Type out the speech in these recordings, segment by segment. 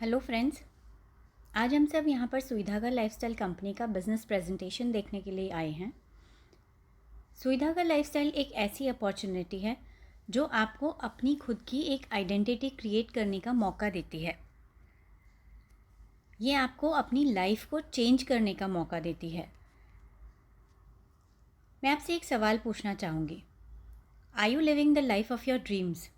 Hello friends. आज हम सब यहाँ पर सुविधागर लाइफस्टाइल कंपनी का बिजनेस प्रेजेंटेशन देखने के लिए आए हैं। सुविधागर लाइफस्टाइल एक ऐसी अपॉर्चुनिटी है जो आपको अपनी खुद की एक आइडेंटिटी क्रिएट करने का मौका देती है। ये आपको अपनी लाइफ को चेंज करने का मौका देती है। मैं आपसे एक सवाल पूछना चाहूँगी, are you living the life of your dreams?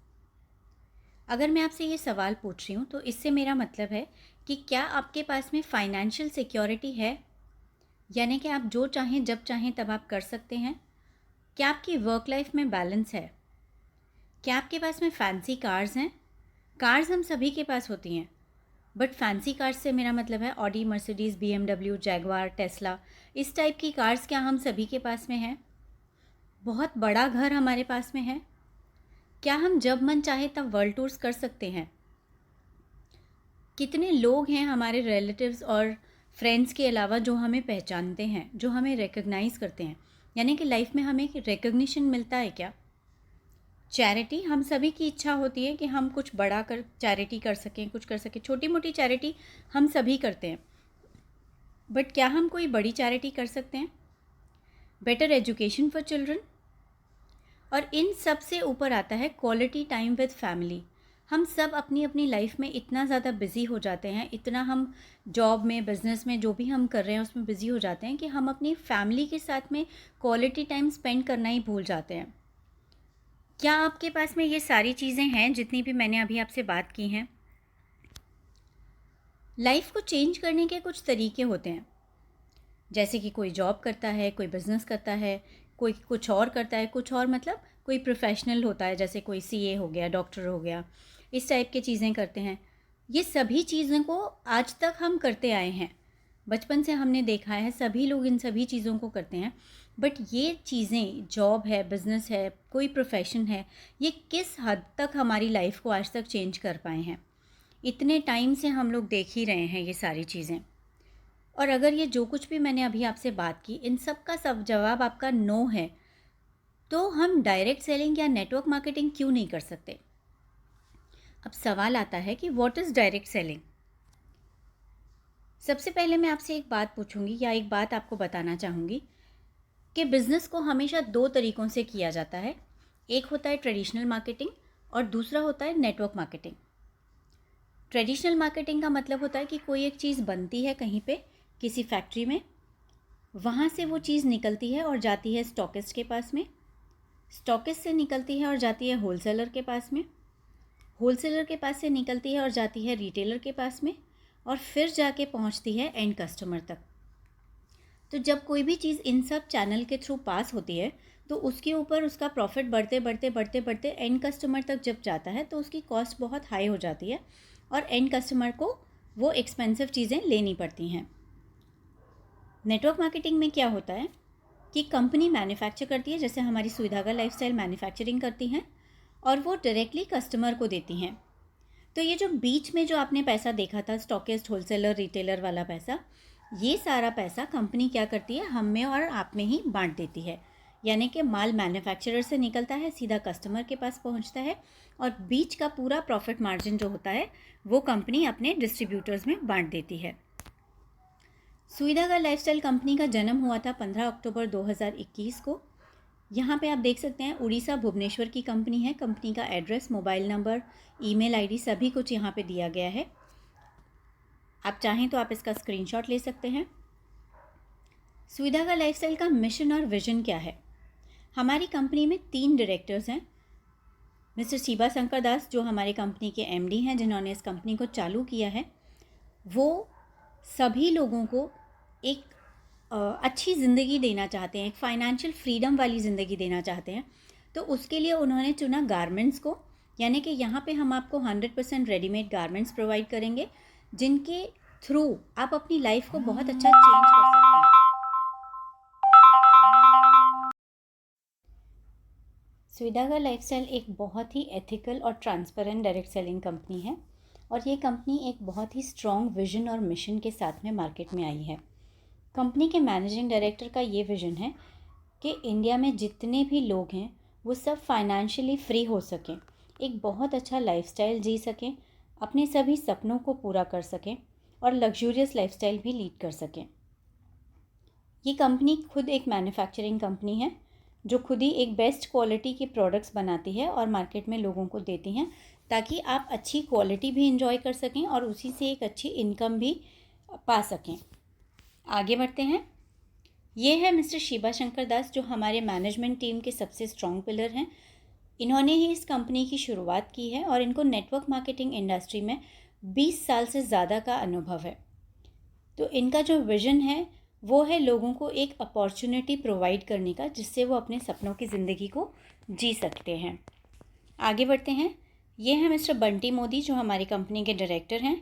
अगर मैं आपसे ये सवाल पूछ रही हूँ तो इससे मेरा मतलब है कि क्या आपके पास में फाइनेंशियल सिक्योरिटी है, यानी कि आप जो चाहें जब चाहें तब आप कर सकते हैं? क्या आपकी वर्क लाइफ में बैलेंस है? क्या आपके पास में फैंसी कार्स हैं? कार्स हम सभी के पास होती हैं, बट फैंसी कार्स से मेरा मतलब है Audi, Mercedes, BMW, Jaguar, Tesla, इस टाइप की कार्स क्या हम सभी के पास में हैं? बहुत बड़ा घर हमारे पास में है? क्या हम जब मन चाहे तब वर्ल्ड टूर्स कर सकते हैं? कितने लोग हैं हमारे रिलेटिव्स और फ्रेंड्स के अलावा जो हमें पहचानते हैं, जो हमें रिकग्नाइज़ करते हैं, यानी कि लाइफ में हमें रिकग्निशन मिलता है क्या? चैरिटी, हम सभी की इच्छा होती है कि हम कुछ बड़ा कर चैरिटी कर सकें, कुछ कर सकें। छोटी मोटी चैरिटी हम सभी करते हैं, बट क्या हम कोई बड़ी चैरिटी कर सकते हैं? Better education for children. और इन सब से ऊपर आता है क्वालिटी टाइम विद फैमिली। हम सब अपनी अपनी लाइफ में इतना ज़्यादा बिज़ी हो जाते हैं, इतना हम जॉब में, बिज़नेस में, जो भी हम कर रहे हैं उसमें बिज़ी हो जाते हैं कि हम अपनी फैमिली के साथ में क्वालिटी टाइम स्पेंड करना ही भूल जाते हैं। क्या आपके पास में ये सारी चीज़ें हैं जितनी भी मैंने अभी आपसे बात की हैं? लाइफ को चेंज करने के कुछ तरीके होते हैं, जैसे कि कोई जॉब करता है, कोई बिज़नेस करता है, कोई कुछ और करता है। कुछ और मतलब कोई प्रोफेशनल होता है, जैसे कोई CA हो गया, डॉक्टर हो गया, इस टाइप की चीज़ें करते हैं। ये सभी चीज़ों को आज तक हम करते आए हैं, बचपन से हमने देखा है, सभी लोग इन सभी चीज़ों को करते हैं। बट ये चीज़ें, जॉब है, बिज़नेस है, कोई प्रोफेशन है, ये किस हद तक हमारी लाइफ को आज तक चेंज कर पाए हैं? इतने टाइम से हम लोग देख ही रहे हैं ये सारी चीज़ें। और अगर ये जो कुछ भी मैंने अभी आपसे बात की, इन सब का सब जवाब आपका नो है, तो हम डायरेक्ट सेलिंग या नेटवर्क मार्केटिंग क्यों नहीं कर सकते? अब सवाल आता है कि व्हाट इज़ डायरेक्ट सेलिंग। सबसे पहले मैं आपसे एक बात पूछूंगी या एक बात आपको बताना चाहूँगी कि बिज़नेस को हमेशा दो तरीक़ों से किया जाता है। एक होता है ट्रेडिशनल मार्केटिंग और दूसरा होता है नेटवर्क मार्केटिंग। ट्रेडिशनल मार्केटिंग का मतलब होता है कि कोई एक चीज़ बनती है कहीं पे, किसी फैक्ट्री में, वहाँ से वो चीज़ निकलती है और जाती है स्टॉकिस्ट के पास में, स्टॉकिस्ट से निकलती है और जाती है होलसेलर के पास में, होलसेलर के पास से निकलती है और जाती है रिटेलर के पास में, और फिर जाके पहुँचती है एंड कस्टमर तक। तो जब कोई भी चीज़ इन सब चैनल के थ्रू पास होती है तो उसके ऊपर उसका प्रॉफिट बढ़ते बढ़ते बढ़ते बढ़ते एंड कस्टमर तक जब जाता है तो उसकी कॉस्ट बहुत हाई हो जाती है और एंड कस्टमर को वो एक्सपेंसिव चीज़ें लेनी पड़ती हैं। नेटवर्क मार्केटिंग में क्या होता है कि कंपनी मैन्युफैक्चर करती है, जैसे हमारी सुविधागर लाइफस्टाइल मैन्युफैक्चरिंग करती हैं, और वो डायरेक्टली कस्टमर को देती हैं। तो ये जो बीच में जो आपने पैसा देखा था, स्टॉकिस्ट, होलसेलर, रिटेलर वाला पैसा, ये सारा पैसा कंपनी क्या करती है, हम में और आप में ही बांट देती है। यानी कि माल मैन्युफैक्चरर से निकलता है, सीधा कस्टमर के पास पहुंचता है, और बीच का पूरा प्रॉफिट मार्जिन जो होता है वो कंपनी अपने डिस्ट्रीब्यूटर्स में बांट देती है। सुविधागर लाइफस्टाइल कंपनी का जन्म हुआ था 15 अक्टूबर 2021 को। यहाँ पे आप देख सकते हैं उड़ीसा भुवनेश्वर की कंपनी है। कंपनी का address, mobile number, email ID सभी कुछ यहाँ पे दिया गया है। आप चाहें तो आप इसका स्क्रीनशॉट ले सकते हैं। सुविधागर लाइफस्टाइल का मिशन और विजन क्या है? हमारी कंपनी में 3 डायरेक्टर्स हैं। मिस्टर शिबा शंकर दास, जो हमारे कंपनी के MD हैं, जिन्होंने इस कंपनी को चालू किया है, वो सभी लोगों को एक अच्छी ज़िंदगी देना चाहते हैं, एक फाइनेंशियल फ्रीडम वाली ज़िंदगी देना चाहते हैं। तो उसके लिए उन्होंने चुना गारमेंट्स को, यानी कि यहाँ पे हम आपको 100% रेडीमेड गारमेंट्स प्रोवाइड करेंगे, जिनके थ्रू आप अपनी लाइफ को बहुत अच्छा चेंज कर सकते हैं। सुविधागर लाइफस्टाइल एक बहुत ही एथिकल और ट्रांसपेरेंट डायरेक्ट सेलिंग कंपनी है, और ये कंपनी एक बहुत ही स्ट्रॉन्ग विजन और मिशन के साथ में मार्केट में आई है। कंपनी के मैनेजिंग डायरेक्टर का ये विजन है कि इंडिया में जितने भी लोग हैं वो सब फाइनेंशियली फ्री हो सकें, एक बहुत अच्छा लाइफस्टाइल जी सकें, अपने सभी सपनों को पूरा कर सकें और लग्जूरियस लाइफस्टाइल भी लीड कर सकें। ये कंपनी खुद एक मैन्युफैक्चरिंग कंपनी है जो खुद ही एक बेस्ट क्वालिटी के प्रोडक्ट्स बनाती है और मार्केट में लोगों को देती हैं, ताकि आप अच्छी क्वालिटी भी इंजॉय कर सकें और उसी से एक अच्छी इनकम भी पा सकें। आगे बढ़ते हैं। ये है मिस्टर शिवा शंकर दास, जो हमारे मैनेजमेंट टीम के सबसे स्ट्रॉन्ग पिलर हैं। इन्होंने ही इस कंपनी की शुरुआत की है और इनको नेटवर्क मार्केटिंग इंडस्ट्री में 20 साल से ज़्यादा का अनुभव है। तो इनका जो विज़न है वो है लोगों को एक अपॉर्चुनिटी प्रोवाइड करने का, जिससे वो अपने सपनों की ज़िंदगी को जी सकते हैं। आगे बढ़ते हैं। ये हैं मिस्टर बंटी मोदी, जो हमारी कंपनी के डायरेक्टर हैं।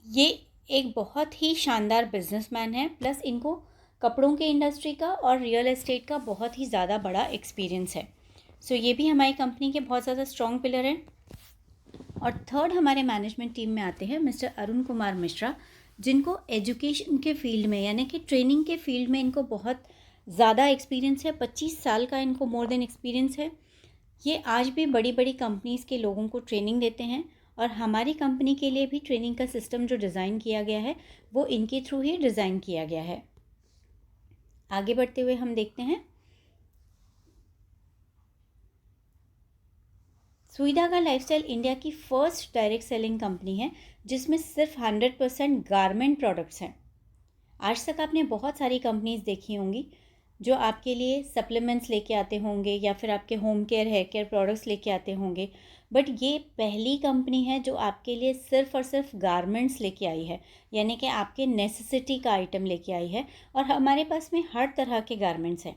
ये एक बहुत ही शानदार बिजनेसमैन है, प्लस इनको कपड़ों के इंडस्ट्री का और रियल एस्टेट का बहुत ही ज़्यादा बड़ा एक्सपीरियंस है। सो ये भी हमारी कंपनी के बहुत ज़्यादा स्ट्रॉन्ग पिलर हैं। और थर्ड हमारे मैनेजमेंट टीम में आते हैं मिस्टर अरुण कुमार मिश्रा, जिनको एजुकेशन के फील्ड में यानी कि ट्रेनिंग के फील्ड में इनको बहुत ज़्यादा एक्सपीरियंस है। 25 साल का इनको मोर देन एक्सपीरियंस है। ये आज भी बड़ी बड़ी कंपनीज़ के लोगों को ट्रेनिंग देते हैं और हमारी कंपनी के लिए भी ट्रेनिंग का सिस्टम जो डिज़ाइन किया गया है वो इनके थ्रू ही डिज़ाइन किया गया है। आगे बढ़ते हुए हम देखते हैं। सुविधागा लाइफस्टाइल इंडिया की फर्स्ट डायरेक्ट सेलिंग कंपनी है, जिसमें सिर्फ 100% गारमेंट प्रोडक्ट्स हैं। आज तक आपने बहुत सारी कंपनीज देखी होंगी जो आपके लिए सप्लीमेंट्स लेके आते होंगे या फिर आपके home care hair care products लेके आते होंगे, बट ये पहली कंपनी है जो आपके लिए सिर्फ और सिर्फ गारमेंट्स लेके आई है, यानी कि आपके नेसेसिटी का आइटम लेके आई है। और हमारे पास में हर तरह के गारमेंट्स हैं,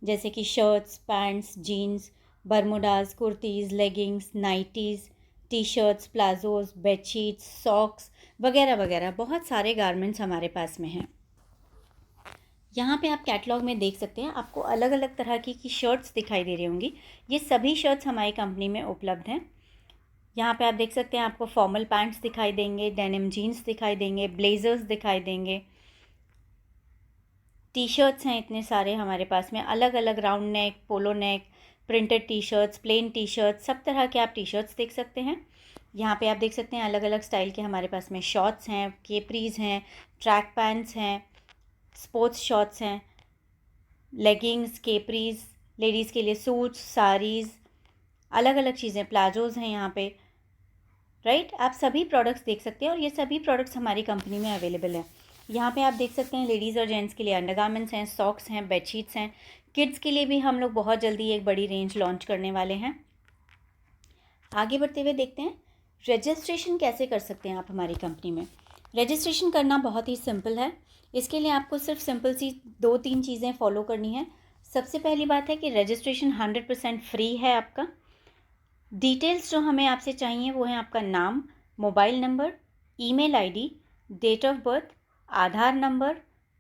जैसे कि shirts, pants, jeans, bermudas, kurtis, leggings, nighties, T shirts, palazzos, bedsheets, socks वगैरह वगैरह बहुत सारे गारमेंट्स हमारे पास में हैं। यहाँ पे आप कैटलॉग में देख सकते हैं, आपको अलग अलग तरह की शर्ट्स दिखाई दे रही होंगी। ये सभी शर्ट्स हमारी कंपनी में उपलब्ध हैं। यहाँ पे आप देख सकते हैं, आपको फॉर्मल पैंट्स दिखाई देंगे, डेनिम जीन्स दिखाई देंगे, ब्लेजर्स दिखाई देंगे, टी शर्ट्स हैं इतने सारे हमारे पास में, अलग अलग round neck, polo neck, printed T shirts, plain T shirts, सब तरह के आप टी शर्ट्स देख सकते हैं। यहाँ पे आप देख सकते हैं अलग अलग स्टाइल के हमारे पास में शॉर्ट्स हैं, केप्रीज हैं, ट्रैक पैंट्स हैं, स्पोर्ट्स शॉर्ट्स हैं, लेगिंग्स, केप्रीज, लेडीज़ के लिए सूट्स, साड़ीज़, अलग अलग चीज़ें, प्लाजोज़ हैं यहाँ पे, राइट। आप सभी प्रोडक्ट्स देख सकते हैं और ये सभी प्रोडक्ट्स हमारी कंपनी में अवेलेबल हैं। यहाँ पे आप देख सकते हैं लेडीज़ और जेंट्स के लिए अंडरगारमेंट्स हैं, सॉक्स हैं, बेडशीट्स हैं। किड्स के लिए भी हम लोग बहुत जल्दी एक बड़ी रेंज लॉन्च करने वाले हैं। आगे बढ़ते हुए देखते हैं रजिस्ट्रेशन कैसे कर सकते हैं आप हमारी कंपनी में। रजिस्ट्रेशन करना बहुत ही सिंपल है। इसके लिए आपको सिर्फ सिंपल सी 2-3 चीज़ें फॉलो करनी है। सबसे पहली बात है कि रजिस्ट्रेशन 100% फ्री है आपका। डिटेल्स जो हमें आपसे चाहिए वो है आपका नाम, mobile number, email ID, date of birth, Aadhaar number,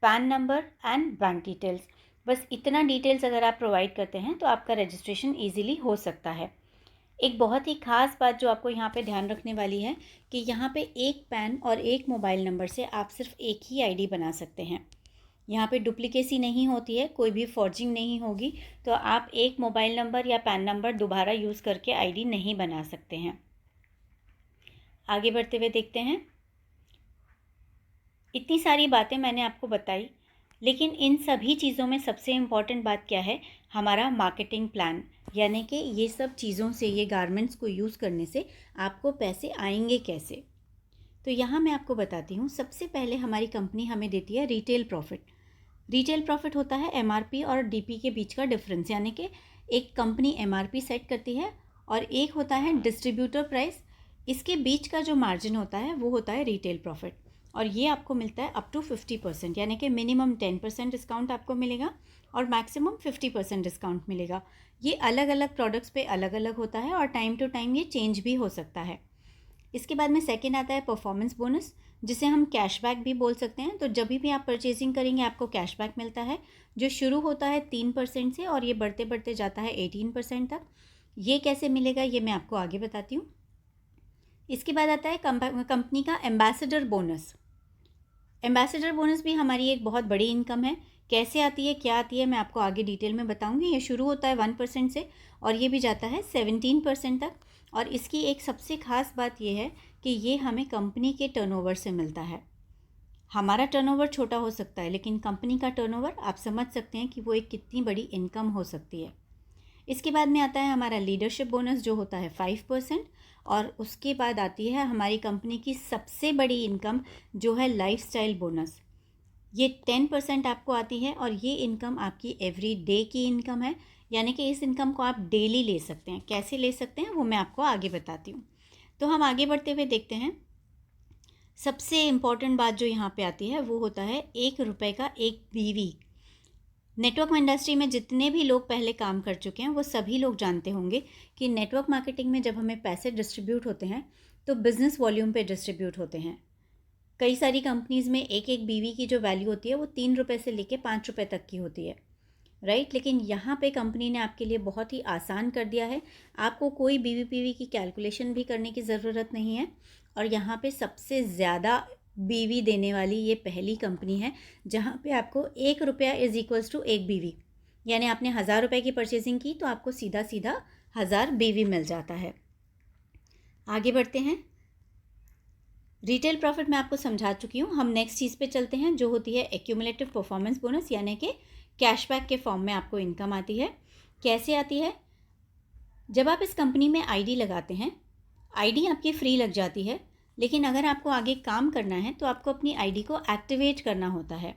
PAN number and bank details. बस इतना डिटेल्स अगर आप प्रोवाइड करते हैं तो आपका रजिस्ट्रेशन ईजिली हो सकता है। एक बहुत ही ख़ास बात जो आपको यहाँ पे ध्यान रखने वाली है कि यहाँ पे एक पैन और एक मोबाइल नंबर से आप सिर्फ एक ही आईडी बना सकते हैं। यहाँ पे डुप्लीकेसी नहीं होती है, कोई भी फॉर्जिंग नहीं होगी। तो आप एक मोबाइल नंबर या पैन नंबर दोबारा यूज़ करके आईडी नहीं बना सकते हैं। आगे बढ़ते हुए देखते हैं। इतनी सारी बातें मैंने आपको बताई, लेकिन इन सभी चीज़ों में सबसे इम्पॉर्टेंट बात क्या है, हमारा मार्केटिंग प्लान। यानी कि ये सब चीज़ों से, ये गारमेंट्स को यूज़ करने से आपको पैसे आएंगे कैसे। तो यहाँ मैं आपको बताती हूँ। सबसे पहले हमारी कंपनी हमें देती है रिटेल प्रॉफिट। रिटेल प्रॉफिट होता है एमआरपी और डीपी के बीच का डिफरेंस, यानी कि एक कंपनी एमआरपी सेट करती है और एक होता है डिस्ट्रीब्यूटर प्राइस। इसके बीच का जो मार्जिन होता है वो होता है रिटेल प्रॉफिट, और ये आपको मिलता है अप टू 50%, यानी कि मिनिमम 10% डिस्काउंट आपको मिलेगा और मैक्सिमम 50% डिस्काउंट मिलेगा। ये अलग अलग प्रोडक्ट्स पे अलग अलग होता है और टाइम टू टाइम ये चेंज भी हो सकता है। इसके बाद में सेकेंड आता है परफॉर्मेंस बोनस, जिसे हम कैशबैक भी बोल सकते हैं। तो जब भी आप परचेजिंग करेंगे आपको कैशबैक मिलता है, जो शुरू होता है 3% से और ये बढ़ते बढ़ते जाता है 18% तक। ये कैसे मिलेगा ये मैं आपको आगे बताती हूँ। इसके बाद आता है कंपनी का एम्बेसडर बोनस। एम्बेसडर बोनस भी हमारी एक बहुत बड़ी इनकम है। कैसे आती है, क्या आती है, मैं आपको आगे डिटेल में बताऊंगी। ये शुरू होता है 1% से और ये भी जाता है 17% तक। और इसकी एक सबसे ख़ास बात ये है कि ये हमें कंपनी के टर्नओवर से मिलता है। हमारा टर्नओवर छोटा हो सकता है, लेकिन कंपनी का टर्नओवर आप समझ सकते हैं कि वो एक कितनी बड़ी इनकम हो सकती है। इसके बाद में आता है हमारा लीडरशिप बोनस जो होता है 5%, और उसके बाद आती है हमारी कंपनी की सबसे बड़ी इनकम जो है लाइफस्टाइल बोनस। ये 10% आपको आती है, और ये इनकम आपकी एवरी डे की इनकम है, यानी कि इस इनकम को आप डेली ले सकते हैं। कैसे ले सकते हैं वो मैं आपको आगे बताती हूँ। तो हम आगे बढ़ते हुए देखते हैं। सबसे इम्पॉर्टेंट बात जो यहाँ पे आती है वो होता है 1 रुपये का एक बीवी। नेटवर्क इंडस्ट्री में जितने भी लोग पहले काम कर चुके हैं वो सभी लोग जानते होंगे कि नेटवर्क मार्केटिंग में जब हमें पैसे डिस्ट्रीब्यूट होते हैं तो बिज़नेस वॉल्यूम पे डिस्ट्रीब्यूट होते हैं। कई सारी कंपनीज़ में एक एक बीवी की जो वैल्यू होती है वो 3 रुपये से लेके 5 रुपये तक की होती है, राइट। लेकिन यहाँ पे कंपनी ने आपके लिए बहुत ही आसान कर दिया है। आपको कोई बीवी पीवी की कैलकुलेशन भी करने की ज़रूरत नहीं है, और यहाँ पे सबसे ज़्यादा बीवी देने वाली ये पहली कंपनी है जहाँ पे आपको 1 रुपया इज़ इक्वल्स टू 1 बीवी, यानी आपने 1000 रुपये की परचेजिंग की तो आपको सीधा सीधा 1000 बीवी मिल जाता है। आगे बढ़ते हैं। रिटेल प्रॉफिट मैं आपको समझा चुकी हूँ। हम नेक्स्ट चीज़ पे चलते हैं जो होती है एक्यूमुलेटिव परफॉर्मेंस बोनस, यानी कि कैशबैक के फॉर्म में आपको इनकम आती है। कैसे आती है? जब आप इस कंपनी में आईडी लगाते हैं, आईडी आपकी फ्री लग जाती है, लेकिन अगर आपको आगे काम करना है तो आपको अपनी आईडी को एक्टिवेट करना होता है,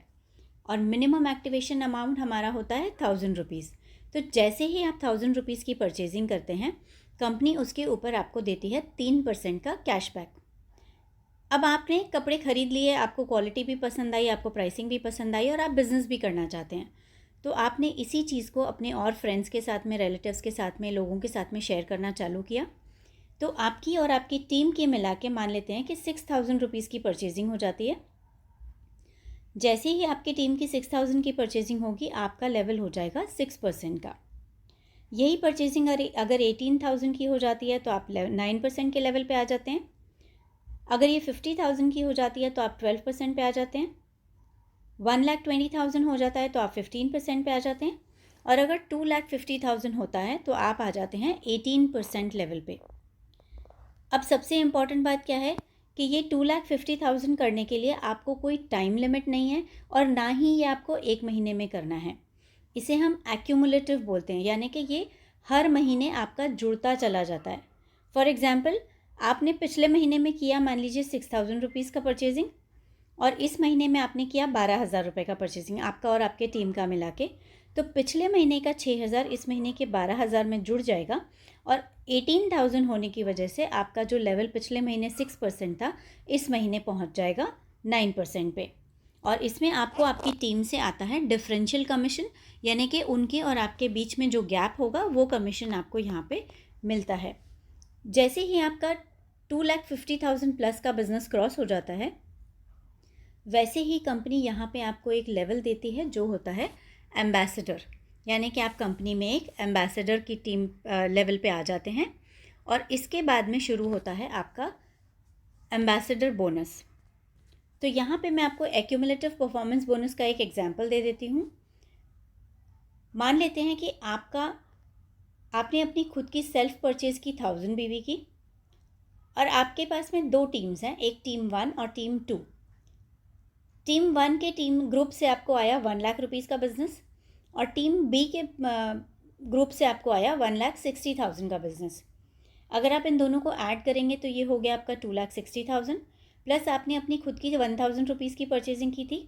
और मिनिमम एक्टिवेशन अमाउंट हमारा होता है 1000 रुपीज़। तो जैसे ही आप 1000 रुपीज़ की परचेजिंग करते हैं, कंपनी उसके ऊपर आपको देती है 3% का कैशबैक। अब आपने कपड़े ख़रीद लिए, आपको क्वालिटी भी पसंद आई, आपको प्राइसिंग भी पसंद आई, और आप बिज़नेस भी करना चाहते हैं, तो आपने इसी चीज़ को अपने और फ्रेंड्स के साथ में, रिलेटिव्स के साथ में, लोगों के साथ में शेयर करना चालू किया। तो आपकी और आपकी टीम के मिला के मान लेते हैं कि 6000 रुपीज़ की परचेजिंग हो जाती है। जैसे ही आपकी टीम की 6000 की परचेजिंग होगी, आपका लेवल हो जाएगा 6% का। यही परचेजिंग अगर 18000 की हो जाती है तो आप 9% के लेवल पे आ जाते हैं। अगर ये 50000 की हो जाती है तो आप 12% पे आ जाते हैं। 1,20,000 हो जाता है तो आप 15% पे आ जाते हैं, और अगर 2,50,000 होता है तो आप आ जाते हैं 18% लेवल पे। अब सबसे इम्पॉर्टेंट बात क्या है कि ये 2,50,000 करने के लिए आपको कोई टाइम लिमिट नहीं है, और ना ही ये आपको 1 महीने में करना है। इसे हम एक्यूमुलेटिव बोलते हैं, यानी कि ये हर महीने आपका जुड़ता चला जाता है। फॉर एग्ज़ाम्पल, आपने पिछले महीने में किया मान लीजिए 6000 रुपीज़ का परचेजिंग, और इस महीने में आपने किया 12,000 रुपये का परचेजिंग, आपका और आपके टीम का मिला के। तो पिछले महीने का 6,000 इस महीने के 12,000 में जुड़ जाएगा, और 18,000 होने की वजह से आपका जो लेवल पिछले महीने 6% था, इस महीने पहुंच जाएगा 9% पे। और इसमें आपको आपकी टीम से आता है डिफरेंशियल कमीशन, यानी कि उनके और आपके बीच में जो गैप होगा वो कमीशन आपको यहाँ पे मिलता है। जैसे ही आपका 2,50,000 प्लस का बिज़नेस क्रॉस हो जाता है, वैसे ही कंपनी यहाँ पे आपको एक लेवल देती है जो होता है एम्बेसडर, यानी कि आप कंपनी में एक एम्बेसडर की टीम लेवल पे आ जाते हैं, और इसके बाद में शुरू होता है आपका एम्बेसडर बोनस। तो यहाँ पे मैं आपको एक्यूमुलेटिव परफॉर्मेंस बोनस का एक एग्जांपल दे देती हूँ। मान लेते हैं कि आपने अपनी खुद की सेल्फ परचेज़ की 1000 बीवी की, और आपके पास में 2 टीम्स हैं, एक टीम 1 और टीम 2। टीम 1 के टीम ग्रुप से आपको आया 1 लाख रुपीज़ का बिज़नेस, और टीम बी के ग्रुप से आपको आया 1,60,000 का बिज़नेस। अगर आप इन दोनों को ऐड करेंगे तो ये हो गया आपका 2,60,000, प्लस आपने अपनी खुद की 1,000 रुपीज़ की परचेजिंग की थी।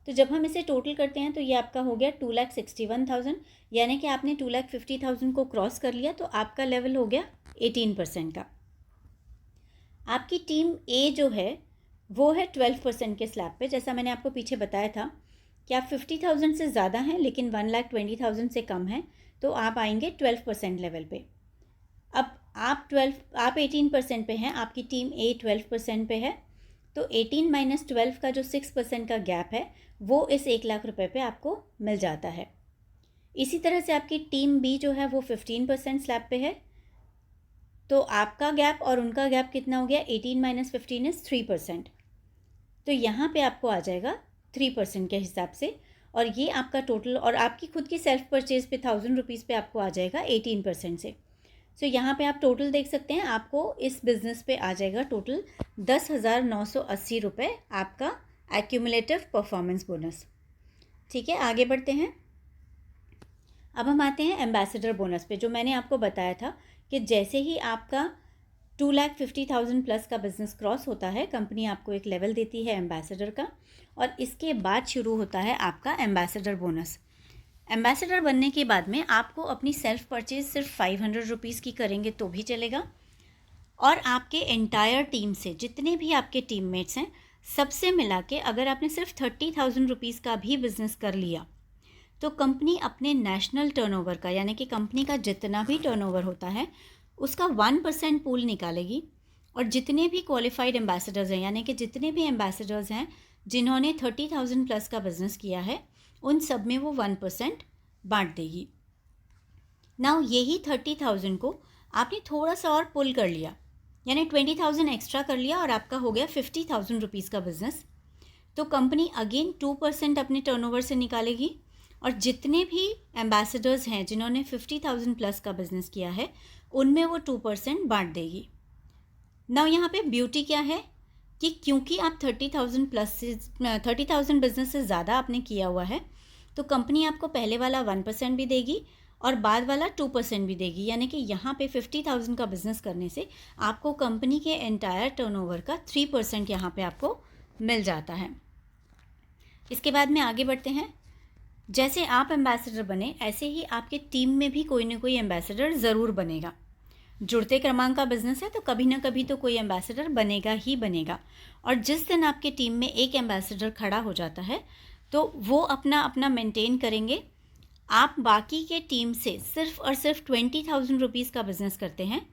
तो जब हम इसे टोटल करते हैं तो ये आपका हो गया 2,61,000, यानी कि आपने 2,50,000 को क्रॉस कर लिया, तो आपका लेवल हो गया 18% का। आपकी टीम ए जो है वो है 12% के स्लैब पे। जैसा मैंने आपको पीछे बताया था कि आप 50,000 से ज़्यादा हैं लेकिन 1,20,000 से कम हैं, तो आप आएंगे 12% लेवल पे। अब आप 18% पे हैं, आपकी टीम ए 12% पे है, तो 18 - 12 का जो 6% का गैप है वो इस 1 लाख रुपए पे आपको मिल जाता है। इसी तरह से आपकी टीम बी जो है वो 15% स्लैब पे है, तो आपका गैप और उनका गैप कितना हो गया? 18 - 15 इज़ 3%। तो यहाँ पे आपको आ जाएगा 3% के हिसाब से, और ये आपका टोटल, और आपकी खुद की सेल्फ परचेज पे 1000 रुपीज़ पे आपको आ जाएगा 18% से। सो यहाँ पे आप टोटल देख सकते हैं, आपको इस बिज़नेस पे आ जाएगा टोटल 10,980 रुपये आपका एक्यूमुलेटिव परफॉर्मेंस बोनस। ठीक है, आगे बढ़ते हैं। अब हम आते हैं एम्बेसडर बोनस पे, जो मैंने आपको बताया था कि जैसे ही आपका 2,50,000 प्लस का बिज़नेस क्रॉस होता है, कंपनी आपको एक लेवल देती है एम्बेसडर का, और इसके बाद शुरू होता है आपका एम्बेसडर बोनस। एम्बेसडर बनने के बाद में आपको अपनी सेल्फ परचेज सिर्फ 500 रुपीज़ की करेंगे तो भी चलेगा, और आपके एंटायर टीम से जितने भी आपके टीममेट्स हैं सबसे मिला के अगर आपने सिर्फ 30,000 रुपीज़ का भी बिज़नेस कर लिया तो कंपनी अपने नेशनल टर्नओवर का, यानी कि कंपनी का जितना भी टर्नओवर होता है उसका 1% पूल निकालेगी, और जितने भी क्वालिफाइड एम्बेसडर्स हैं, यानी कि जितने भी एम्बेसडर्स हैं जिन्होंने 30,000 प्लस का बिज़नेस किया है, उन सब में वो 1% बांट देगी। नाउ यही 30,000 को आपने थोड़ा सा और पुल कर लिया, यानी 20,000 एक्स्ट्रा कर लिया, और आपका हो गया 50,000 रुपीज़ का बिज़नेस। तो कंपनी अगेन 2% अपने टर्नओवर से निकालेगी, और जितने भी एम्बेसडर्स हैं जिन्होंने 50,000 प्लस का बिज़नेस किया है उनमें वो 2% बांट देगी। नाउ यहाँ पे ब्यूटी क्या है कि क्योंकि आप 30,000 प्लस से 30,000 बिज़नेस से ज़्यादा आपने किया हुआ है, तो कंपनी आपको पहले वाला 1% भी देगी और बाद वाला 2% भी देगी, यानी कि यहाँ पे 50,000 का बिज़नेस करने से आपको कंपनी के एंटायर टर्नओवर का 3% यहाँ पे आपको मिल जाता है। इसके बाद में आगे बढ़ते हैं। जैसे आप एम्बेसडर बने, ऐसे ही आपके टीम में भी कोई ना कोई एम्बेसडर ज़रूर बनेगा। जुड़ते क्रमांक का बिज़नेस है तो कभी ना कभी तो कोई एम्बेसडर बनेगा ही बनेगा, और जिस दिन आपके टीम में एक एम्बेसडर खड़ा हो जाता है तो वो अपना अपना मेंटेन करेंगे। आप बाकी के टीम से सिर्फ और सिर्फ 20,000 रुपीज़ का बिज़नेस करते हैं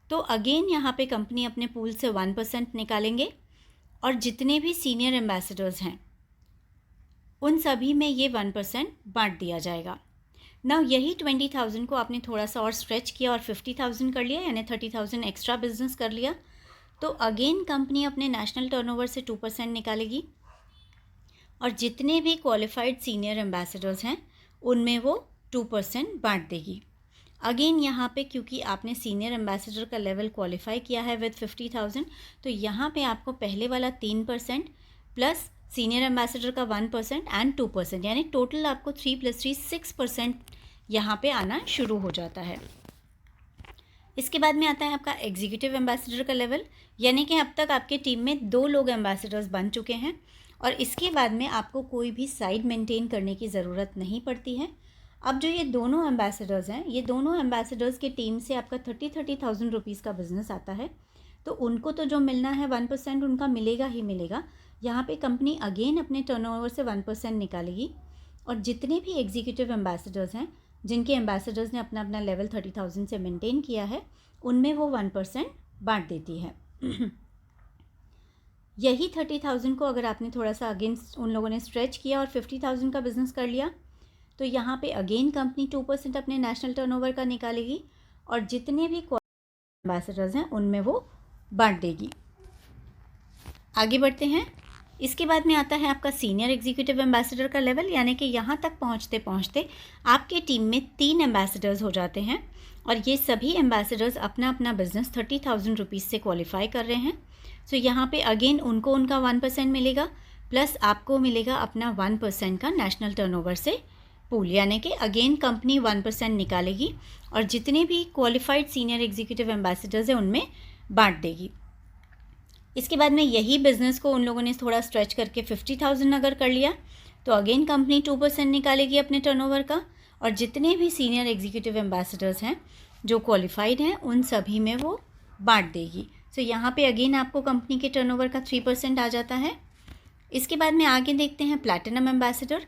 तो अगेन यहाँ पे कंपनी अपने पूल से 1% निकालेंगे, और जितने भी सीनियर एम्बेसडर्स हैं उन सभी में ये 1% बांट दिया जाएगा। नाउ यही 20,000 को आपने थोड़ा सा और स्ट्रेच किया और 50,000 कर लिया, यानी 30,000 एक्स्ट्रा बिजनेस कर लिया, तो अगेन कंपनी अपने नेशनल टर्नओवर से 2% निकालेगी, और जितने भी क्वालिफाइड सीनियर एम्बेसडर्स हैं उनमें वो 2% बांट देगी। अगेन यहाँ पे क्योंकि आपने सीनियर एम्बेसडर का लेवल क्वालिफाई किया है विद 50,000, तो यहाँ पे आपको पहले वाला 3% प्लस सीनियर एम्बेसडर का 1% एंड 2%, यानी टोटल आपको 3 + 3 6% यहाँ पे आना शुरू हो जाता है। इसके बाद में आता है आपका एग्जीक्यूटिव एम्बेसडर का लेवल, यानी कि अब तक आपके टीम में 2 लोग एम्बेसडर्स बन चुके हैं, और इसके बाद में आपको कोई भी साइड मेंटेन करने की ज़रूरत नहीं पड़ती है। अब जो ये दोनों एम्बेसडर्स हैं, ये दोनों एम्बेसडर्स की टीम से आपका 30,000 रुपीज़ का बिज़नेस आता है, तो उनको तो जो मिलना है 1% उनका मिलेगा ही मिलेगा। यहाँ पे कंपनी अगेन अपने टर्नओवर से 1% निकालेगी, और जितने भी एग्जीक्यूटिव एम्बेसडर्स हैं जिनके एम्बेसडर्स ने अपना अपना लेवल 30,000 से मेंटेन किया है, उनमें वो 1% बांट देती है। यही 30,000 को अगर आपने थोड़ा सा अगेन उन लोगों ने स्ट्रेच किया और 50,000 का बिज़नेस कर लिया, तो यहाँ पे अगेन कंपनी 2% अपने नेशनल टर्नओवर का निकालेगी, और जितने भी एम्बेसडर्स हैं उनमें वो बांट देगी। आगे बढ़ते हैं। इसके बाद में आता है आपका सीनियर एग्जीक्यूटिव एम्बेसडर का लेवल, यानी कि यहाँ तक पहुँचते पहुँचते आपके टीम में 3 एम्बेसडर्स हो जाते हैं, और ये सभी एम्बेसडर्स अपना अपना बिज़नेस 30,000 रुपीज़ से क्वालिफाई कर रहे हैं। सो यहाँ पे अगेन उनको उनका 1% मिलेगा, प्लस आपको मिलेगा अपना 1% का नेशनल टर्नओवर से पूल, यानी कि अगेन कंपनी 1% निकालेगी, और जितने भी क्वालिफाइड सीनियर एग्जीक्यूटिव एम्बेसडर्स हैं उनमें बांट देगी। इसके बाद में यही बिज़नेस को उन लोगों ने थोड़ा स्ट्रेच करके 50,000 अगर कर लिया, तो अगेन कंपनी 2% निकालेगी अपने टर्नओवर का, और जितने भी सीनियर एग्जीक्यूटिव एम्बेसडर्स हैं जो क्वालिफाइड हैं उन सभी में वो बांट देगी। सो यहाँ पे अगेन आपको कंपनी के टर्नओवर का 3% आ जाता है। इसके बाद में आगे देखते हैं प्लैटिनम एम्बेसडर।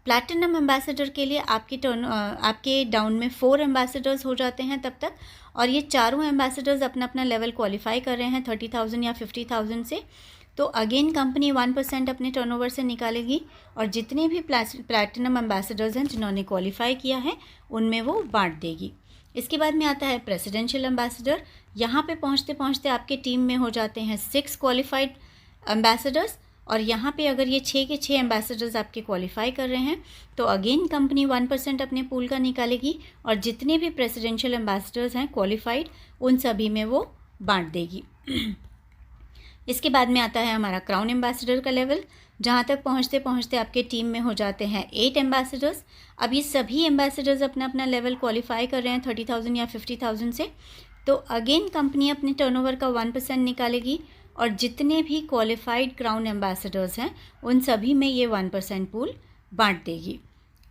प्लैटिनम एम्बेसडर के लिए आपके डाउन में 4 एम्बेसडर्स हो जाते हैं तब तक, और ये चारों एम्बेसडर्स अपना अपना लेवल क्वालिफाई कर रहे हैं 30,000 या 50,000 से, तो अगेन कंपनी 1% अपने टर्नओवर से निकालेगी, और जितने भी प्लैटिनम एम्बेसडर्स हैं जिन्होंने क्वालिफाई किया है उनमें वो बांट देगी। इसके बाद में आता है प्रेसिडेंशियल एम्बेसडर। यहाँ पे पहुँचते पहुँचते आपके टीम में हो जाते हैं 6 क्वालिफाइड एम्बेसडर्स, और यहाँ पे अगर ये 6 के 6 एम्बेसडर्स आपके क्वालिफाई कर रहे हैं तो अगेन कंपनी 1% अपने पूल का निकालेगी और जितने भी प्रेसिडेंशियल एम्बेसडर्स हैं क्वालिफाइड उन सभी में वो बांट देगी। इसके बाद में आता है हमारा क्राउन एम्बेसडर का लेवल, जहाँ तक पहुँचते पहुँचते आपके टीम में हो जाते हैं 8 एम्बेसडर्स। अब ये सभी एम्बेसडर्स अपना अपना लेवल क्वालिफाई कर रहे हैं 30,000 या 50,000 से, तो अगेन कंपनी अपने टर्नओवर का 1% निकालेगी और जितने भी क्वालिफाइड क्राउन एम्बेसडर्स हैं उन सभी में ये 1% पूल बांट देगी।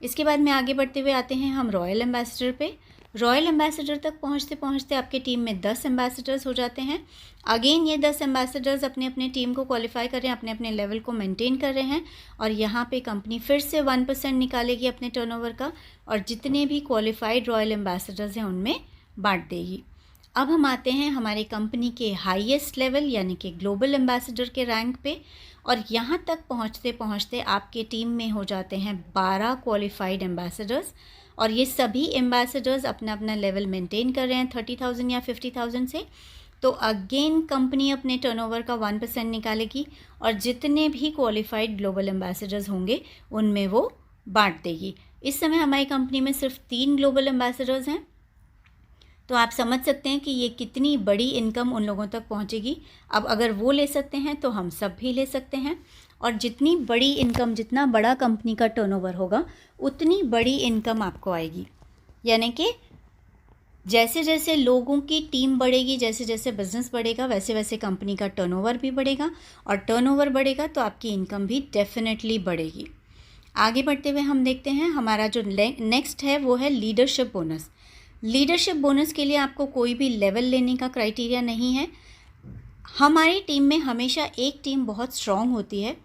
इसके बाद में आगे बढ़ते हुए आते हैं हम रॉयल एम्बेसडर पे। रॉयल एम्बेसडर तक पहुंचते पहुंचते आपके टीम में 10 एम्बेसडर्स हो जाते हैं। अगेन ये 10 एम्बेसडर्स अपने अपने टीम को क्वालिफाई कर रहे हैं, अपने अपने लेवल को मेंटेन कर रहे हैं और यहाँ पे कंपनी फिर से 1% निकालेगी अपने टर्नओवर का और जितने भी क्वालिफाइड रॉयल एम्बेसडर्स हैं उनमें बांट देगी। अब हम आते हैं हमारी कंपनी के हाईएस्ट लेवल यानी कि ग्लोबल एम्बेसडर के रैंक पे और यहाँ तक पहुँचते पहुँचते आपके टीम में हो जाते हैं 12 क्वालिफाइड एम्बेसडर्स और ये सभी एम्बेसडर्स अपना अपना लेवल मेंटेन कर रहे हैं 30,000 या 50,000 से। तो अगेन कंपनी अपने टर्नओवर का 1% निकालेगी और जितने भी क्वालिफाइड ग्लोबल एम्बेसडर्स होंगे उनमें वो बांट देगी। इस समय हमारी कंपनी में सिर्फ 3 ग्लोबल एम्बेसडर्स हैं, तो आप समझ सकते हैं कि ये कितनी बड़ी इनकम उन लोगों तक पहुंचेगी। अब अगर वो ले सकते हैं तो हम सब भी ले सकते हैं और जितनी बड़ी इनकम, जितना बड़ा कंपनी का टर्नओवर होगा उतनी बड़ी इनकम आपको आएगी। यानी कि जैसे जैसे लोगों की टीम बढ़ेगी, जैसे जैसे बिज़नेस बढ़ेगा, वैसे वैसे कंपनी का टर्नओवर भी बढ़ेगा और टर्नओवर बढ़ेगा तो आपकी इनकम भी डेफिनेटली बढ़ेगी। आगे बढ़ते हुए हम देखते हैं हमारा जो नेक्स्ट है वो है लीडरशिप बोनस। लीडरशिप बोनस के लिए आपको कोई भी लेवल लेने का क्राइटेरिया नहीं है। हमारी टीम में हमेशा एक टीम बहुत स्ट्रॉन्ग होती है,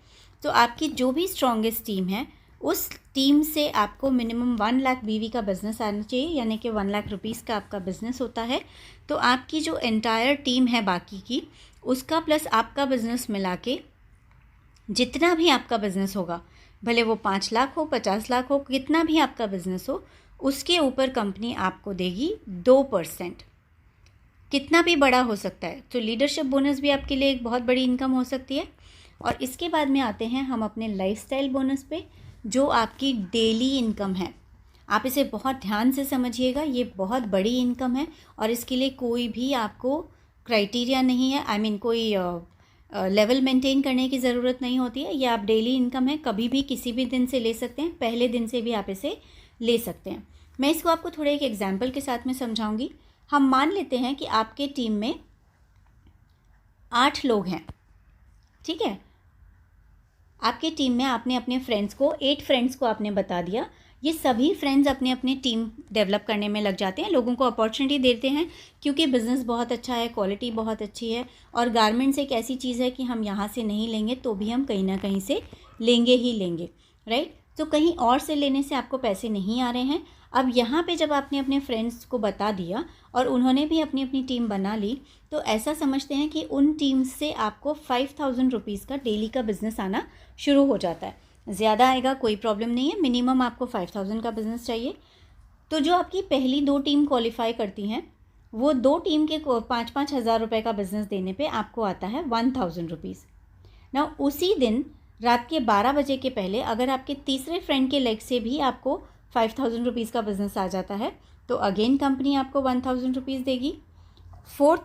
तो आपकी जो भी स्ट्रॉन्गेस्ट टीम है उस टीम से आपको मिनिमम 1 लाख BV का बिज़नेस आना चाहिए, यानी कि 1 लाख रुपीज़ का आपका बिज़नेस होता है। तो आपकी जो एंटायर टीम है बाकी की, उसका प्लस आपका बिज़नेस मिला के जितना भी आपका बिज़नेस होगा, भले वो 5 लाख हो, 50 लाख हो, कितना भी आपका बिज़नेस हो, उसके ऊपर कंपनी आपको देगी 2%। कितना भी बड़ा हो सकता है, तो लीडरशिप बोनस भी आपके लिए एक बहुत बड़ी इनकम हो सकती है। और इसके बाद में आते हैं हम अपने लाइफस्टाइल बोनस पे, जो आपकी डेली इनकम है। आप इसे बहुत ध्यान से समझिएगा, ये बहुत बड़ी इनकम है और इसके लिए कोई भी आपको क्राइटेरिया नहीं है, आई मीन कोई लेवल मेंटेन करने की ज़रूरत नहीं होती है। ये आप डेली इनकम है, कभी भी किसी भी दिन से ले सकते हैं, पहले दिन से भी आप इसे ले सकते हैं। मैं इसको आपको थोड़े एक एग्जाम्पल के साथ में समझाऊंगी। हम मान लेते हैं कि आपके टीम में 8 लोग हैं, ठीक है। आपके टीम में आपने अपने फ्रेंड्स को 8 फ्रेंड्स को आपने बता दिया। ये सभी फ्रेंड्स अपने अपने टीम डेवलप करने में लग जाते हैं, लोगों को अपॉर्चुनिटी देते हैं, क्योंकि बिज़नेस बहुत अच्छा है, क्वालिटी बहुत अच्छी है और गारमेंट्स एक ऐसी चीज़ है कि हम यहाँ से नहीं लेंगे तो भी हम कहीं ना कहीं से लेंगे ही लेंगे, राइट। तो कहीं और से लेने से आपको पैसे नहीं आ रहे हैं। अब यहाँ पे जब आपने अपने फ्रेंड्स को बता दिया और उन्होंने भी अपनी अपनी टीम बना ली, तो ऐसा समझते हैं कि उन टीम्स से आपको 5,000 रुपीज़ का डेली का बिज़नेस आना शुरू हो जाता है। ज़्यादा आएगा कोई प्रॉब्लम नहीं है, मिनिमम आपको 5,000 का बिज़नेस चाहिए। तो जो आपकी पहली 2 टीम क्वालिफाई करती हैं, वो 2 टीम के 5-5 हज़ार रुपये का बिज़नेस देने पे आपको आता है 1,000 रुपीज़। ना उसी दिन रात के 12 बजे के पहले अगर आपके तीसरे फ्रेंड के लेग से भी आपको 5,000 रुपीज़ का बिज़नेस आ जाता है, तो अगेन कंपनी आपको 1,000 रुपीज़ देगी। 4th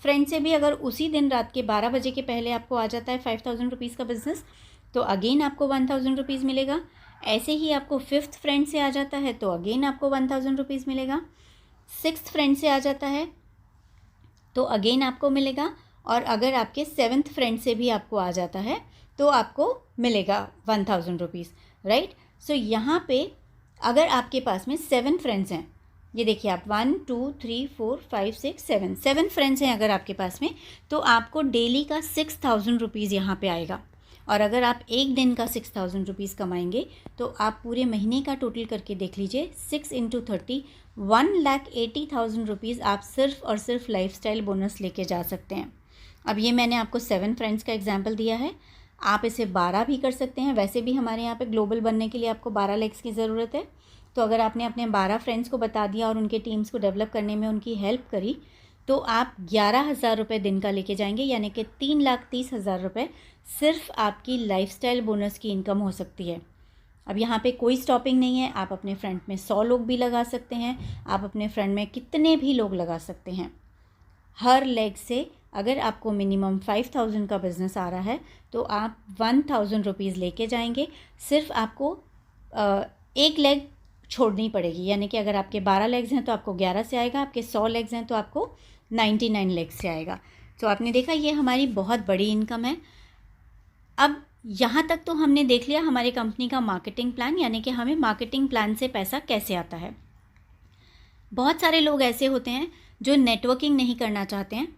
फ्रेंड से भी अगर उसी दिन रात के 12 बजे के पहले आपको आ जाता है 5,000 रुपीज़ का बिज़नेस, तो अगेन आपको 1,000 रुपीज़ मिलेगा। ऐसे ही आपको 5th फ्रेंड से आ जाता है तो अगेन आपको 1,000 रुपीज़ मिलेगा। 6th फ्रेंड से आ जाता है तो अगेन आपको मिलेगा। और अगर आपके 7th फ्रेंड से भी आपको आ जाता है तो आपको मिलेगा 1,000 रुपीज़, राइट। सो यहाँ पे अगर आपके पास में 7 फ्रेंड्स हैं, ये देखिए आप 1 2 3 4 5 6 7 फ्रेंड्स हैं अगर आपके पास में, तो आपको डेली का 6,000 रुपीज़ यहाँ पे आएगा। और अगर आप एक दिन का 6,000 रुपीज़ कमाएंगे तो आप पूरे महीने का टोटल करके देख लीजिए, 6 × 30 1,80,000 रुपीज़ आप सिर्फ और सिर्फ लाइफस्टाइल बोनस लेके जा सकते हैं। अब ये मैंने आपको 7 फ्रेंड्स का एग्जाम्पल दिया है, आप इसे 12 भी कर सकते हैं। वैसे भी हमारे यहाँ पे ग्लोबल बनने के लिए आपको 12 लेग्स की ज़रूरत है। तो अगर आपने अपने 12 फ्रेंड्स को बता दिया और उनके टीम्स को डेवलप करने में उनकी हेल्प करी, तो आप 11,000 रुपये दिन का लेके जाएंगे, यानी कि 3,30,000 रुपये सिर्फ आपकी लाइफस्टाइल बोनस की इनकम हो सकती है। अब यहाँ पे कोई स्टॉपिंग नहीं है, आप अपने फ्रंट में 100 लोग भी लगा सकते हैं, आप अपने फ्रंट में कितने भी लोग लगा सकते हैं। हर लेग से अगर आपको मिनिमम 5000 का बिज़नेस आ रहा है तो आप 1000 रुपीज़ लेके जाएंगे। सिर्फ आपको एक लेग छोड़नी पड़ेगी, यानी कि अगर आपके 12 लेग्स हैं तो आपको 11 से आएगा, आपके 100 लेग्स हैं तो आपको 99 लेग्स से आएगा। तो आपने देखा ये हमारी बहुत बड़ी इनकम है। अब यहाँ तक तो हमने देख लिया हमारी कंपनी का मार्केटिंग प्लान, यानी कि हमें मार्केटिंग प्लान से पैसा कैसे आता है। बहुत सारे लोग ऐसे होते हैं जो नेटवर्किंग नहीं करना चाहते हैं,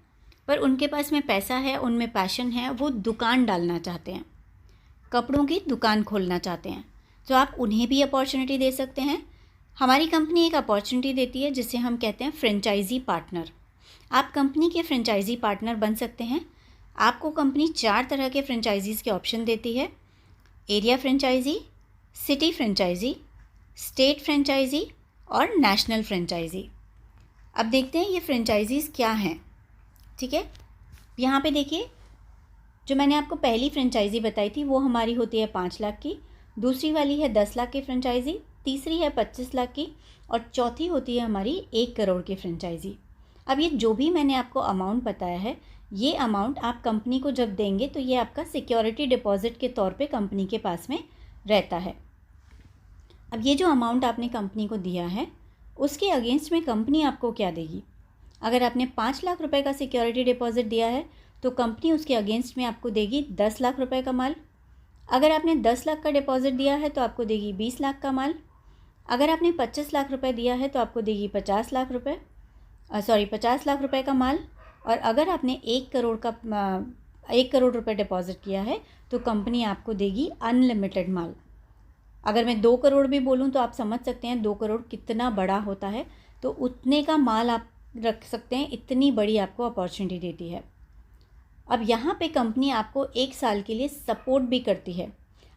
पर उनके पास में पैसा है, उनमें पैशन है, वो दुकान डालना चाहते हैं, कपड़ों की दुकान खोलना चाहते हैं, तो आप उन्हें भी अपॉर्चुनिटी दे सकते हैं। हमारी कंपनी एक अपॉर्चुनिटी देती है जिसे हम कहते हैं फ्रेंचाइजी पार्टनर। आप कंपनी के फ्रेंचाइजी पार्टनर बन सकते हैं। आपको कंपनी 4 तरह के फ्रेंचाइजीज़ के ऑप्शन देती है: area franchise, city franchise, state franchise और नेशनल फ्रेंचाइजी। अब देखते हैं ये फ्रेंचाइजीज़ क्या हैं। ठीक है, यहाँ पे देखिए, जो मैंने आपको पहली फ्रेंचाइजी बताई थी वो हमारी होती है 5 लाख की, दूसरी वाली है 10 लाख की फ्रेंचाइजी, तीसरी है 25 लाख की और चौथी होती है हमारी 1 करोड़ की फ्रेंचाइजी। अब ये जो भी मैंने आपको अमाउंट बताया है, ये अमाउंट आप कंपनी को जब देंगे तो ये आपका सिक्योरिटी डिपॉजिट के तौर पे कंपनी के पास में रहता है। अब ये जो अमाउंट आपने कंपनी को दिया है उसके अगेंस्ट में कंपनी आपको क्या देगी? अगर आपने 5 लाख रुपए का सिक्योरिटी डिपॉजिट दिया है तो कंपनी उसके अगेंस्ट में आपको देगी 10 लाख रुपए का माल। अगर आपने 10 लाख का डिपॉजिट दिया है तो आपको देगी 20 लाख का माल। अगर आपने 25 लाख रुपए दिया है तो आपको देगी 50 लाख रुपए का माल। और अगर आपने 1 करोड़ रुपए डिपॉजिट किया है तो कंपनी आपको देगी अनलिमिटेड माल। अगर मैं 2 करोड़ भी बोलूं तो आप समझ सकते हैं 2 करोड़ कितना बड़ा होता है, तो उतने का माल आप रख सकते हैं, इतनी बड़ी आपको अपॉर्चुनिटी देती है। अब यहाँ पे कंपनी आपको 1 साल के लिए सपोर्ट भी करती है।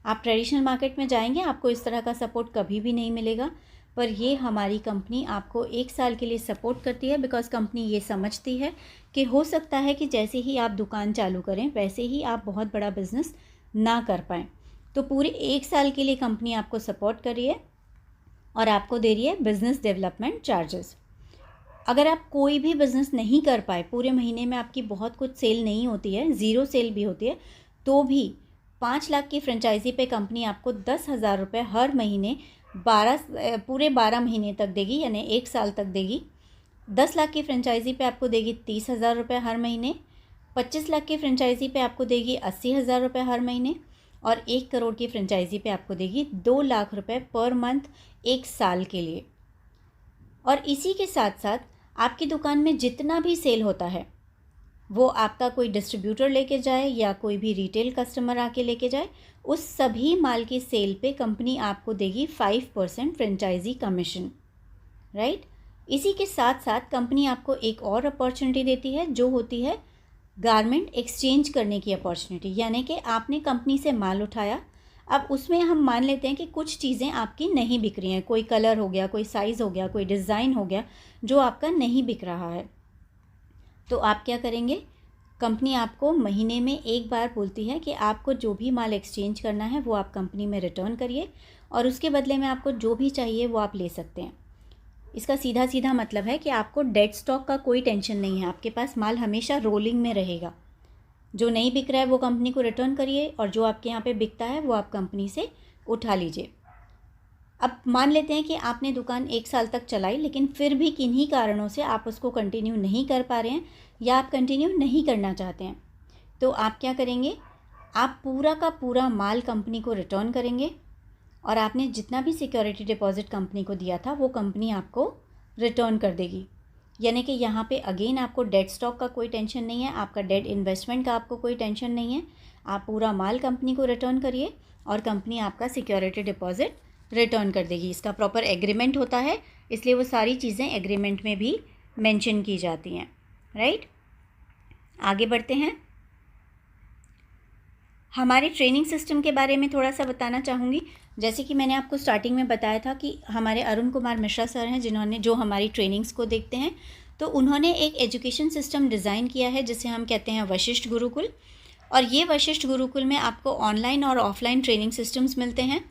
आप ट्रेडिशनल मार्केट में जाएंगे, आपको इस तरह का सपोर्ट कभी भी नहीं मिलेगा, पर ये हमारी कंपनी आपको 1 साल के लिए सपोर्ट करती है। बिकॉज़ कंपनी ये समझती है कि हो सकता है कि जैसे ही आप दुकान चालू करें वैसे ही आप बहुत बड़ा बिज़नेस ना कर पाएँ, तो पूरे 1 साल के लिए कंपनी आपको सपोर्ट कर रही है और आपको दे रही है बिज़नेस डेवलपमेंट चार्जेस। अगर आप कोई भी बिज़नेस नहीं कर पाए, पूरे महीने में आपकी बहुत कुछ सेल नहीं होती है, ज़ीरो सेल भी होती है, तो भी 5 लाख की फ्रेंचाइजी पे कंपनी आपको 10,000 रुपये हर महीने पूरे 12 महीने तक देगी, यानी 1 साल तक देगी। 10 लाख की फ्रेंचाइजी पे आपको देगी 30,000 रुपये हर महीने। 25 लाख की फ्रेंचाइजी पे आपको देगी 80,000 रुपये हर महीने और 1 करोड़ की फ्रेंचाइजी पे आपको देगी 2 लाख रुपये पर मंथ 1 साल के लिए। और इसी के साथ साथ आपकी दुकान में जितना भी सेल होता है वो आपका कोई डिस्ट्रीब्यूटर लेके जाए या कोई भी रिटेल कस्टमर आके लेके जाए, उस सभी माल की सेल पे कंपनी आपको देगी 5% फ्रेंचाइजी कमीशन, राइट। इसी के साथ साथ कंपनी आपको एक और अपॉर्चुनिटी देती है जो होती है गारमेंट एक्सचेंज करने की अपॉर्चुनिटी। यानी कि आपने कंपनी से माल उठाया, अब उसमें हम मान लेते हैं कि कुछ चीज़ें आपकी नहीं बिक रही हैं, कोई कलर हो गया, कोई साइज़ हो गया, कोई डिज़ाइन हो गया जो आपका नहीं बिक रहा है, तो आप क्या करेंगे? कंपनी आपको महीने में 1 बार बोलती है कि आपको जो भी माल एक्सचेंज करना है वो आप कंपनी में रिटर्न करिए और उसके बदले में आपको जो भी चाहिए वो आप ले सकते हैं। इसका सीधा सीधा मतलब है कि आपको डेड स्टॉक का कोई टेंशन नहीं है, आपके पास माल हमेशा रोलिंग में रहेगा। जो नहीं बिक रहा है वो कंपनी को रिटर्न करिए और जो आपके यहाँ पे बिकता है वो आप कंपनी से उठा लीजिए। अब मान लेते हैं कि आपने दुकान 1 साल तक चलाई, लेकिन फिर भी किन्हीं कारणों से आप उसको कंटिन्यू नहीं कर पा रहे हैं या आप कंटिन्यू नहीं करना चाहते हैं, तो आप क्या करेंगे? आप पूरा का पूरा माल कंपनी को रिटर्न करेंगे और आपने जितना भी सिक्योरिटी डिपॉजिट कंपनी को दिया था वो कंपनी आपको रिटर्न कर देगी। यानी कि यहाँ पे अगेन आपको डेड स्टॉक का कोई टेंशन नहीं है, आपका डेड इन्वेस्टमेंट का आपको कोई टेंशन नहीं है। आप पूरा माल कंपनी को रिटर्न करिए और कंपनी आपका सिक्योरिटी डिपॉजिट रिटर्न कर देगी। इसका प्रॉपर एग्रीमेंट होता है, इसलिए वो सारी चीज़ें एग्रीमेंट में भी मेंशन की जाती हैं, राइट। आगे बढ़ते हैं। हमारे ट्रेनिंग सिस्टम के बारे में थोड़ा सा बताना चाहूँगी। जैसे कि मैंने आपको स्टार्टिंग में बताया था कि हमारे अरुण कुमार मिश्रा सर हैं जो हमारी ट्रेनिंग्स को देखते हैं, तो उन्होंने एक एजुकेशन सिस्टम डिज़ाइन किया है जिसे हम कहते हैं वशिष्ठ गुरुकुल। और ये वशिष्ठ गुरुकुल में आपको ऑनलाइन और ऑफलाइन ट्रेनिंग सिस्टम्स मिलते हैं।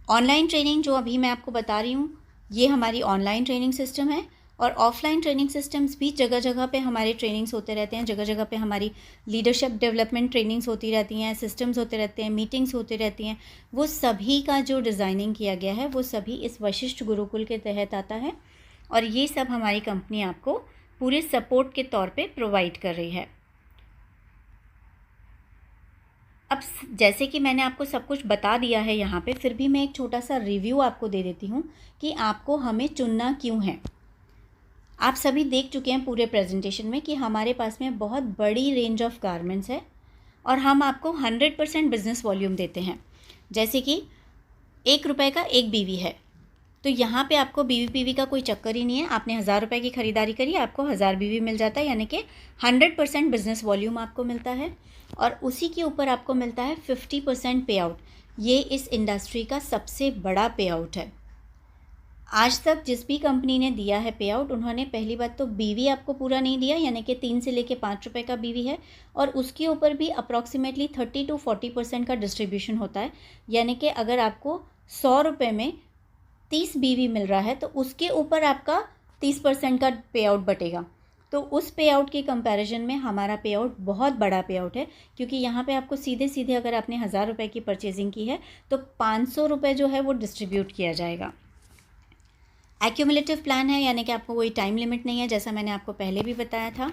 ऑनलाइन ट्रेनिंग जो अभी मैं आपको बता रही हूँ, ये हमारी ऑनलाइन ट्रेनिंग सिस्टम है, और ऑफलाइन ट्रेनिंग सिस्टम्स भी जगह जगह पे हमारे ट्रेनिंग्स होते रहते हैं। जगह जगह पे हमारी लीडरशिप डेवलपमेंट ट्रेनिंग्स होती रहती हैं, सिस्टम्स होते रहते हैं, मीटिंग्स होती रहती हैं। वो सभी का जो डिज़ाइनिंग किया गया है वो सभी इस वशिष्ठ गुरुकुल के तहत आता है, और ये सब हमारी कंपनी आपको पूरे सपोर्ट के तौर पे प्रोवाइड कर रही है। अब जैसे कि मैंने आपको सब कुछ बता दिया है यहाँ पे, फिर भी मैं एक छोटा सा रिव्यू आपको दे देती हूँ कि आपको हमें चुनना क्यों है। आप सभी देख चुके हैं पूरे प्रेजेंटेशन में कि हमारे पास में बहुत बड़ी रेंज ऑफ गारमेंट्स है, और हम आपको 100% बिजनेस वॉल्यूम देते हैं। जैसे कि 1 रुपये का एक बीवी है, तो यहाँ पे आपको बीवी पीवी का कोई चक्कर ही नहीं है। आपने 1000 रुपये की ख़रीदारी करी, आपको 1000 बीवी मिल जाता है, यानी कि 100% बिजनेस वॉल्यूम आपको मिलता है, और उसी के ऊपर आपको मिलता है 50% पे आउट। ये इस इंडस्ट्री का सबसे बड़ा पे आउट है। आज तक जिस भी कंपनी ने दिया है पे आउट, उन्होंने पहली बात तो बीवी आपको पूरा नहीं दिया, यानी कि 3 से लेके 5 रुपये का बीवी है, और उसके ऊपर भी अप्रॉक्सीमेटली 30 to 40% का डिस्ट्रीब्यूशन होता है। यानी कि अगर आपको 100 रुपये में 30 बीवी मिल रहा है तो उसके ऊपर आपका 30% का पे आउट बटेगा। तो उस पे आउट के कंपैरिजन में हमारा पे आउट बहुत बड़ा पे आउट है, क्योंकि यहाँ पे आपको सीधे सीधे अगर आपने 1000 रुपये की परचेजिंग की है तो 500 रुपये जो है वो डिस्ट्रीब्यूट किया जाएगा। एक्यूमुलेटिव प्लान है, यानी कि आपको कोई टाइम लिमिट नहीं है, जैसा मैंने आपको पहले भी बताया था।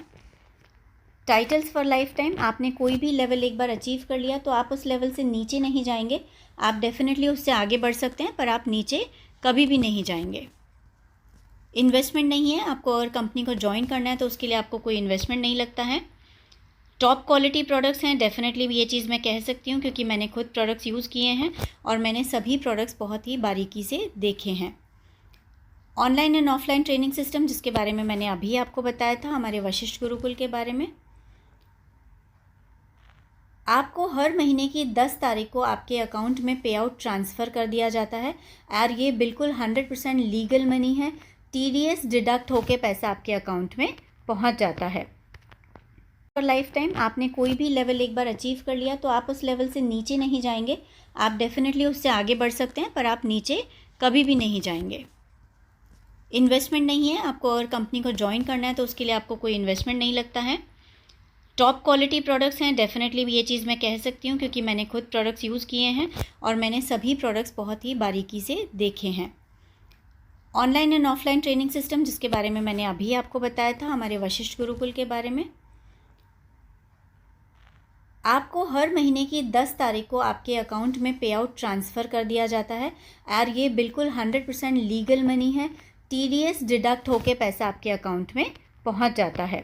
टाइटल्स फॉर लाइफ टाइम, आपने कोई भी लेवल एक बार अचीव कर लिया तो आप उस लेवल से नीचे नहीं जाएंगे। आप डेफिनेटली उससे आगे बढ़ सकते हैं, पर आप नीचे कभी भी नहीं जाएंगे। इन्वेस्टमेंट नहीं है, आपको अगर कंपनी को ज्वाइन करना है तो उसके लिए आपको कोई इन्वेस्टमेंट नहीं लगता है। टॉप क्वालिटी प्रोडक्ट्स हैं, डेफिनेटली ये चीज़ मैं कह सकती हूँ, क्योंकि मैंने खुद प्रोडक्ट्स यूज़ किए हैं और मैंने सभी प्रोडक्ट्स बहुत ही बारीकी से देखे हैं। Online and offline training system, जिसके बारे में मैंने अभी आपको बताया था, हमारे वशिष्ठ गुरुकुल के बारे में। आपको हर महीने की 10 तारीख को आपके अकाउंट में पे आउट ट्रांसफ़र कर दिया जाता है, और ये बिल्कुल 100% लीगल मनी है। TDS डिडक्ट होके पैसा आपके अकाउंट में पहुंच जाता है। फॉर लाइफ टाइम, आपने कोई भी लेवल एक बार अचीव कर लिया तो आप उस लेवल से नीचे नहीं जाएंगे। आप डेफिनेटली उससे आगे बढ़ सकते हैं, पर आप नीचे कभी भी नहीं जाएंगे। इन्वेस्टमेंट नहीं है, आपको अगर कंपनी को ज्वाइन करना है तो उसके लिए आपको कोई इन्वेस्टमेंट नहीं लगता है। टॉप क्वालिटी प्रोडक्ट्स हैं, डेफिनेटली ये चीज़ मैं कह सकती हूँ, क्योंकि मैंने खुद प्रोडक्ट्स यूज़ किए हैं और मैंने सभी प्रोडक्ट्स बहुत ही बारीकी से देखे हैं। Online and offline training system, जिसके बारे में मैंने अभी आपको बताया था, हमारे वशिष्ठ गुरुकुल के बारे में। आपको हर महीने की 10 तारीख को आपके अकाउंट में पे आउट ट्रांसफ़र कर दिया जाता है, और ये बिल्कुल 100% लीगल मनी है। TDS डिडक्ट होके पैसा आपके अकाउंट में पहुंच जाता है।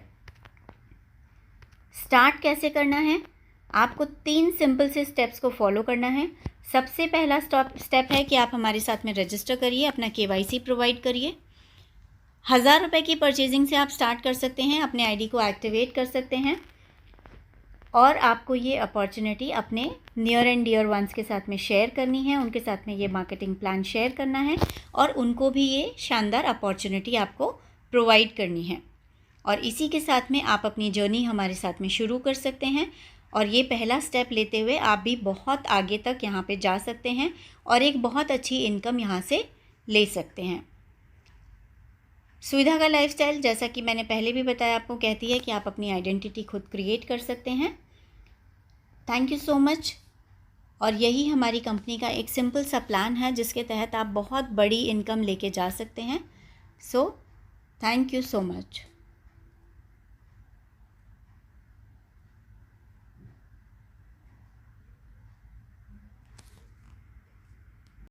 स्टार्ट कैसे करना है? आपको 3 सिंपल से स्टेप्स को फॉलो करना है। सबसे पहला स्टेप है कि आप हमारे साथ में रजिस्टर करिए, अपना KYC प्रोवाइड करिए। 1000 रुपये की परचेजिंग से आप स्टार्ट कर सकते हैं, अपने ID को एक्टिवेट कर सकते हैं, और आपको ये अपॉर्चुनिटी अपने नियर एंड डियर वंस के साथ में शेयर करनी है। उनके साथ में ये मार्केटिंग प्लान शेयर करना है, और उनको भी ये शानदार अपॉर्चुनिटी आपको प्रोवाइड करनी है। और इसी के साथ में आप अपनी जर्नी हमारे साथ में शुरू कर सकते हैं, और ये पहला स्टेप लेते हुए आप भी बहुत आगे तक यहाँ पे जा सकते हैं और एक बहुत अच्छी इनकम यहाँ से ले सकते हैं। सुविधा का लाइफस्टाइल, जैसा कि मैंने पहले भी बताया आपको, कहती है कि आप अपनी आइडेंटिटी खुद क्रिएट कर सकते हैं। Thank you so much. और यही हमारी कंपनी का एक सिंपल सा प्लान है जिसके तहत आप बहुत बड़ी इनकम लेके जा सकते हैं। So thank you so much.